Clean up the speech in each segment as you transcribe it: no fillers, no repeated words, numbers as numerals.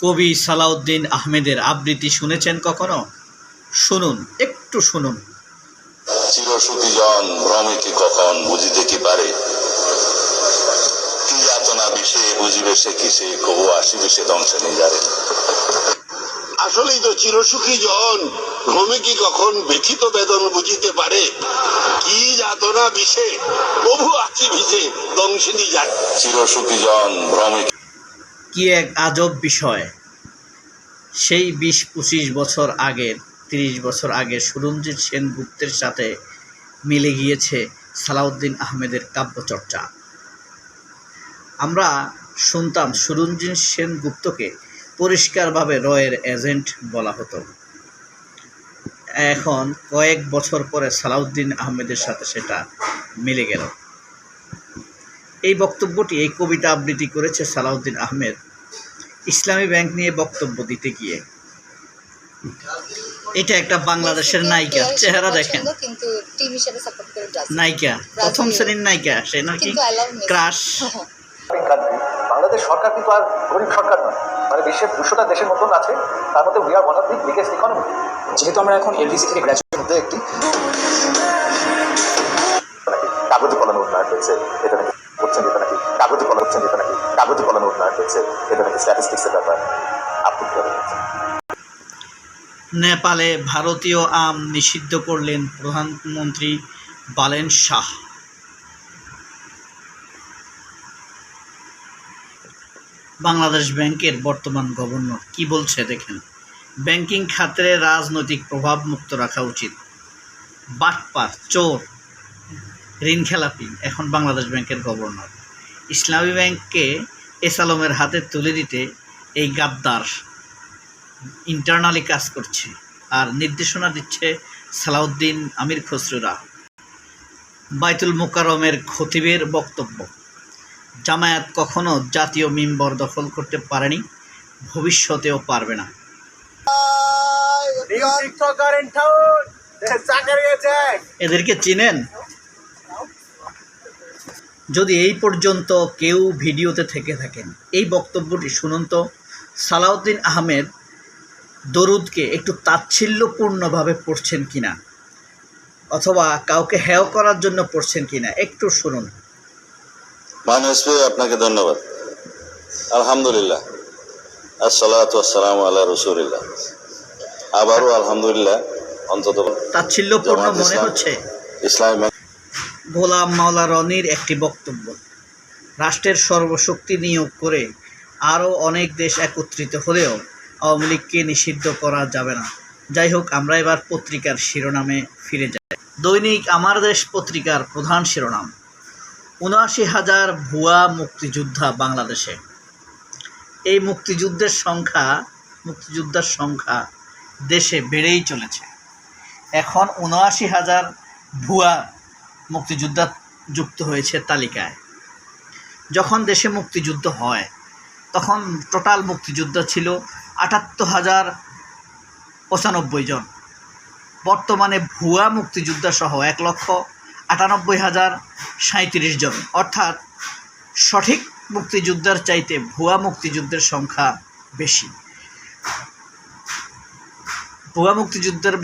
কবি সালাউদ্দিন আহমেদের আবৃত্তি শুনেছেন কখনো? শুনুন, একটু শুনুন। চিরসুখী জন ভ্রমে কি কখন বুঝিতে কি পারে, কি যাতনা বিষে বুঝিবে সে কিসে, কবু আসিবে সে ধ্বংসে নিজারে। আসলেই তো চিরসুখী জন ভ্রমে কি কখন ব্যথিত বেদন বুঝিতে পারে, কি যাতনা বিষে প্রভু আসিবে সে ধ্বংসে নিজারে। চিরসুখী জন ভ্রমে কি এক আজব বিষয়! সেই ২০-২৫ বছর আগের, ৩০ বছর আগের সুরঞ্জিত সেনগুপ্তের সাথে মিলে গিয়েছে সালাউদ্দিন আহমেদের কাব্যচর্চা। আমরা শুনতাম সুরঞ্জিত সেনগুপ্তকে পরিষ্কারভাবে রয়ের এজেন্ট বলা হতো। এখন কয়েক বছর পরে সালাউদ্দিন আহমেদের সাথে সেটা মিলে গেল। এই বক্তব্যটি, এই কবিতা আবৃত্তি করেছে সালাউদ্দিন আহমেদ ইসলামী ব্যাংক নিয়ে বক্তব্য দিতে গিয়ে। এটা একটা বাংলাদেশের নায়িকা, চেহারা দেখেন, নায়িকা, প্রথম শ্রেণীর নায়িকা, সে নাকি ক্রাশ। বাংলাদেশ সরকার কিন্তু আর গরিব সরকার নয়, মানে বিশ্বের ২০০টা দেশের মতন আছে, তার মধ্যে we are one of the biggest economy. যেহেতু আমরা এখন এলডিসি থেকে গ্র্যাজুয়েট মধ্যে একটি কাগজে কলমে উন্নয়ন হয়েছে, এটা নাকি করছেন, এটা নাকি কাগজে কলম হচ্ছেন, এটা নাকি কাগজে কলমে উন্নয়ন হয়েছে, এটা নাকি স্ট্যাটিস্টিক্সের ব্যাপার। আপনি কি বলছেন? নেপালে ভারতীয় আম নিষিদ্ধ করলেন প্রধানমন্ত্রী বালেন শাহ। বাংলাদেশ ব্যাংকের বর্তমান গভর্নর কি বলছে দেখেন। ব্যাংকিং খাতে রাজনৈতিক প্রভাব মুক্ত রাখা উচিত। বাটপার, চোর, ঋণ খেলাপি এখন বাংলাদেশ ব্যাংকের গভর্নর। ইসলামী ব্যাংককে এস আলমের হাতে তুলে দিতে এই গাদ্দার ইন্টারনালি কাজ করছে, আর নির্দেশনা দিচ্ছে সালাউদ্দিন আমির খসরুরা। বাইতুল মোকাররমের খতিবের বক্তব্য, জামায়াত কখনো জাতীয় মিম্বর দখল করতে পারেনি, ভবিষ্যতেও পারবে না। এদেরকে চিনেন? যদি এই পর্যন্ত কেউ ভিডিওতে থেকে থাকেন, এই বক্তব্যটি শুনুন তো। সালাউদ্দিন আহমেদ দরুদকে একটু তাচ্ছিল্যপূর্ণভাবে পড়ছেন কিনা, অথবা কাউকে হেয় করার জন্য পড়ছেন কিনা, একটু শুনুন। মানুষ আপনাকে ধন্যবাদ। আলহামদুলিল্লাহ, আসসালাতু ওয়াসসালামু আলা রাসূলিল্লাহ। আবারও আলহামদুলিল্লাহ। অন্তত তাচ্ছিল্যপূর্ণ মনে হচ্ছে ইসলামী গোলাম মাওলা রনির একটি বক্তব্য। রাষ্ট্রের সর্বশক্তি নিয়োগ করে আরও অনেক দেশ একত্রিত হলেও আওয়ামী লীগকে নিষিদ্ধ করা যাবে না। যাই হোক, আমরা এবার পত্রিকার শিরোনামে ফিরে যাই। দৈনিক আমার দেশ পত্রিকার প্রধান শিরোনাম, ৭৯,০০০ ভুয়া মুক্তিযোদ্ধা বাংলাদেশে। এই মুক্তিযোদ্ধার সংখ্যা দেশে বেড়েই চলেছে। এখন ৭৯,০০০ ভুয়া মুক্তিযোদ্ধা যুক্ত হয়েছে তালিকায়। যখন দেশে মুক্তিযুদ্ধ হয় তখন টোটাল মুক্তিযোদ্ধা ছিল ৭৮,০৯৫ জন। বর্তমানে ভুয়া মুক্তিযোদ্ধা সহ ১,৯৮,০৩৭ জন, অর্থাৎ সঠিক মুক্তিযোদ্ধার চাইতে ভুয়া মুক্তিযুদ্ধের সংখ্যা বেশি। ভুয়া মুক্তিযুদ্ধের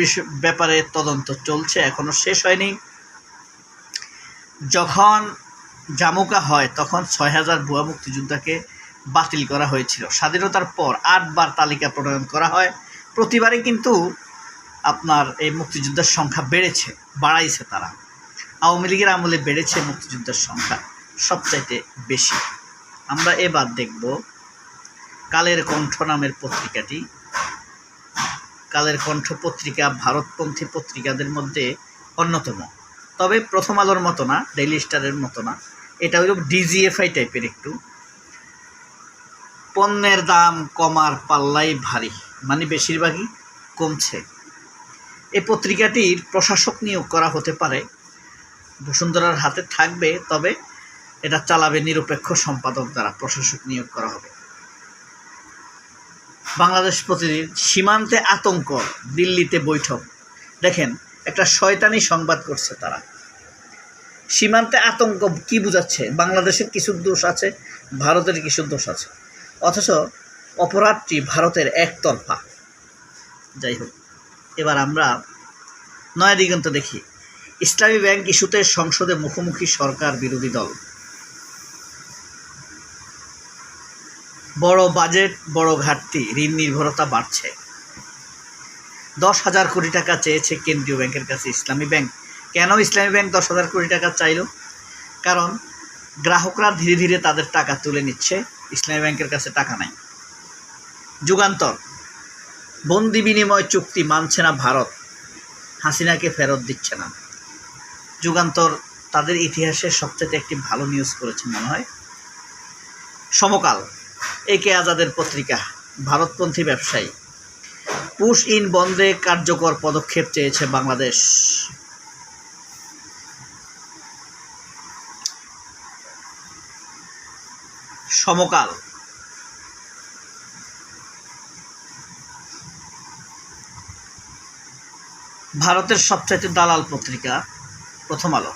ব্যাপারে তদন্ত চলছে, এখনও শেষ হয়নি। যখন জামুকা হয় তখন ৬,০০০ ভুয়া মুক্তিযোদ্ধাকে বাতিল করা হয়েছিল। স্বাধীনতার পর ৮ বার তালিকা প্রণয়ন করা হয়। প্রতিবারই কিন্তু আপনার এই মুক্তিযোদ্ধার সংখ্যা বাড়াইছে তারা। আওয়ামী লীগের আমলে বেড়েছে মুক্তিযোদ্ধার সংখ্যা সবচাইতে বেশি। আমরা এবার দেখব কালের কণ্ঠ নামের পত্রিকাটি। কালের কণ্ঠ পত্রিকা ভারতপন্থী পত্রিকাদের মধ্যে অন্যতম, তবে প্রথম আলোর মতো না, ডেইলি স্টারের মতো না। এটা হলো ডিজিএফআই টাইপের একটু। পণ্যের দাম কমার পাল্লাই ভারী, মানে বেশিরভাগই কমছে। এই পত্রিকাটির প্রশাসক নিয়োগ করা হতে পারে, বসুন্ধরার হাতে থাকবে, তবে এটা চালাবে নিরপেক্ষ সম্পাদক দ্বারা প্রশাসক নিয়োগ করা হবে। বাংলাদেশ প্রতিদিন, সীমান্তে আতঙ্ক, দিল্লিতে বৈঠক। দেখেন, একটা শয়তানি সংবাদ করছে তারা। সীমান্তে আতঙ্ক কি বোঝাচ্ছে? বাংলাদেশের কিছু দোষ আছে, ভারতের কিছু দোষ আছে, অথচ অপরাধটি ভারতের একতরফা। যাই হোক, এবার আমরা নয়া দিগন্ত দেখি। ইসলামী ব্যাংক ইস্যুতে সংসদে মুখোমুখি সরকার বিরোধী দল। বড় বাজেট, বড় ঘাটতি, ঋণ নির্ভরতা বাড়ছে। 10,000 কোটি টাকা চেয়েছে কেন্দ্রীয় ব্যাংকের কাছে ইসলামী ব্যাংক। কেন ইসলামী ব্যাংক 10,000 কোটি টাকা চাইল? কারণ গ্রাহকরা ধীরে ধীরে তাদের টাকা তুলে নিচ্ছে, ইসলামী ব্যাংকের কাছে টাকা নাই। যুগান্তর, বন্দি বিনিময় চুক্তি মানছে না ভারত, হাসিনাকে ফেরত দিচ্ছে না। যুগান্তর তাদের ইতিহাসের সবচেয়ে একটি ভালো নিউজ করেছে মনে হয়। সমকাল, একে আজাদের পত্রিকা, ভারতপন্থী ব্যবসায়ী। পুশ ইন বন্ধে কার্যকর পদক্ষেপ চেয়েছে বাংলাদেশ। সমকাল, ভারতের সবচাইতে দালাল পত্রিকা প্রথম আলো।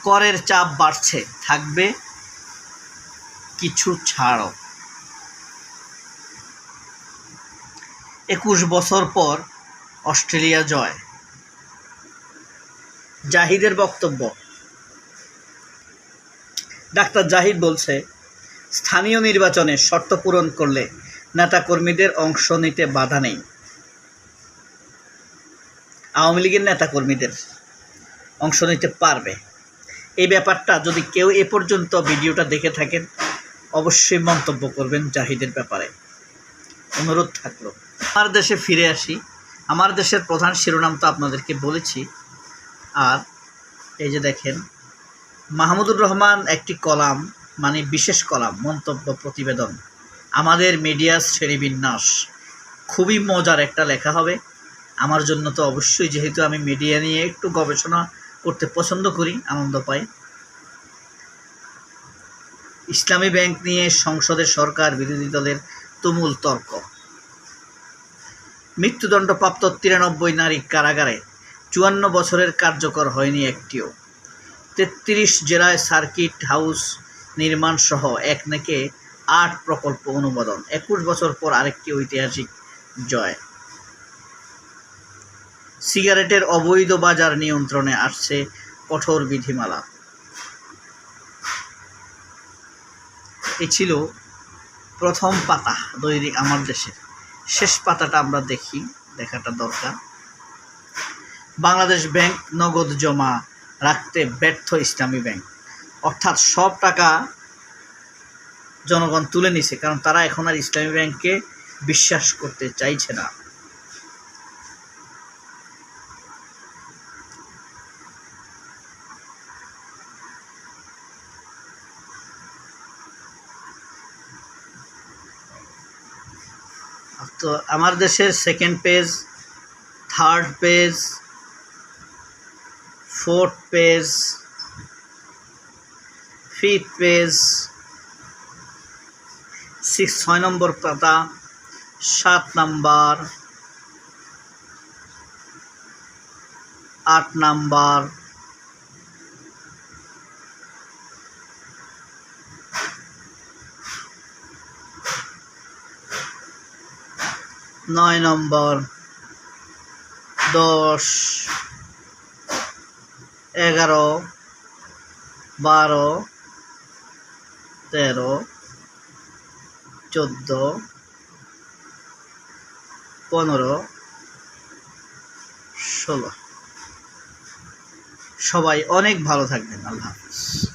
করের চাপ বাড়ছে, থাকবে কিছু ছাড়ও। 21 বছর পর অস্ট্রেলিয়া জয়। জাহিদের বক্তব্য, ডাক্তার জাহিদ বলছে, স্থানীয় নির্বাচনে শর্ত পূরণ করলে নেতাকর্মীদের অংশ নিতে বাধা নেই। আওয়ামী লীগের নেতাকর্মীদের অংশ নিতে পারবে। এই ব্যাপারটা যদি কেউ এ পর্যন্ত ভিডিওটা দেখে থাকেন, অবশ্যই মন্তব্য করবেন জাহিদের ব্যাপারে। অনুরোধ থাকলো। আমার দেশে ফিরে আসি। আমার দেশের প্রধান শিরোনাম তো আপনাদেরকে বলেছি। আর এই যে দেখেন, মাহমুদুর রহমান একটি কলাম, মানে বিশেষ কলাম, মন্তব্য প্রতিবেদন, আমাদের মিডিয়া শ্রেণীবিন্যাস। খুবই মজার একটা লেখা হবে আমার জন্য। তো অবশ্যই, যেহেতু আমি মিডিয়া নিয়ে একটু গবেষণা করতে পছন্দ করি, আনন্দ পাই। ইসলামী ব্যাংক নিয়ে সংসদে সরকার বিরোধী দলের তুমুল তর্ক। মৃত্যুদণ্ডপ্রাপ্ত 93 নারী কারাগারে 54 বছরের কার্যকর হয়নি একটিও। 33 জেলায় সার্কিট হাউস নির্মাণ সহ একনেকে 8 প্রকল্প অনুমোদন। 21 বছর পর আরেকটি ঐতিহাসিক জয়। সিগারেটের অবৈধ বাজার নিয়ন্ত্রণে আসছে কঠোর বিধিমালা। এই ছিল প্রথম পাতা দৈনিক আমার দেশের। শেষ পাতাটা আমরা দেখি, দেখাটা দরকার। বাংলাদেশ ব্যাংক নগদ জমা রাখতে ব্যর্থ ইসলামী ব্যাংক। অর্থাৎ সব টাকা জনগণ তুলে নিছে, কারণ তারা এখন আর ইসলামী ব্যাংককে বিশ্বাস করতে চাইছে না। তো আমার দেশের second page, third page, fourth page, fifth page, 6 নম্বর পাতা, 7 নাম্বার, 8 নাম্বার, 9 নম্বর, 10, 11, 12, 13, 14, 15, 16। সবাই অনেক ভালো থাকবেন। আল্লাহ হাফেজ।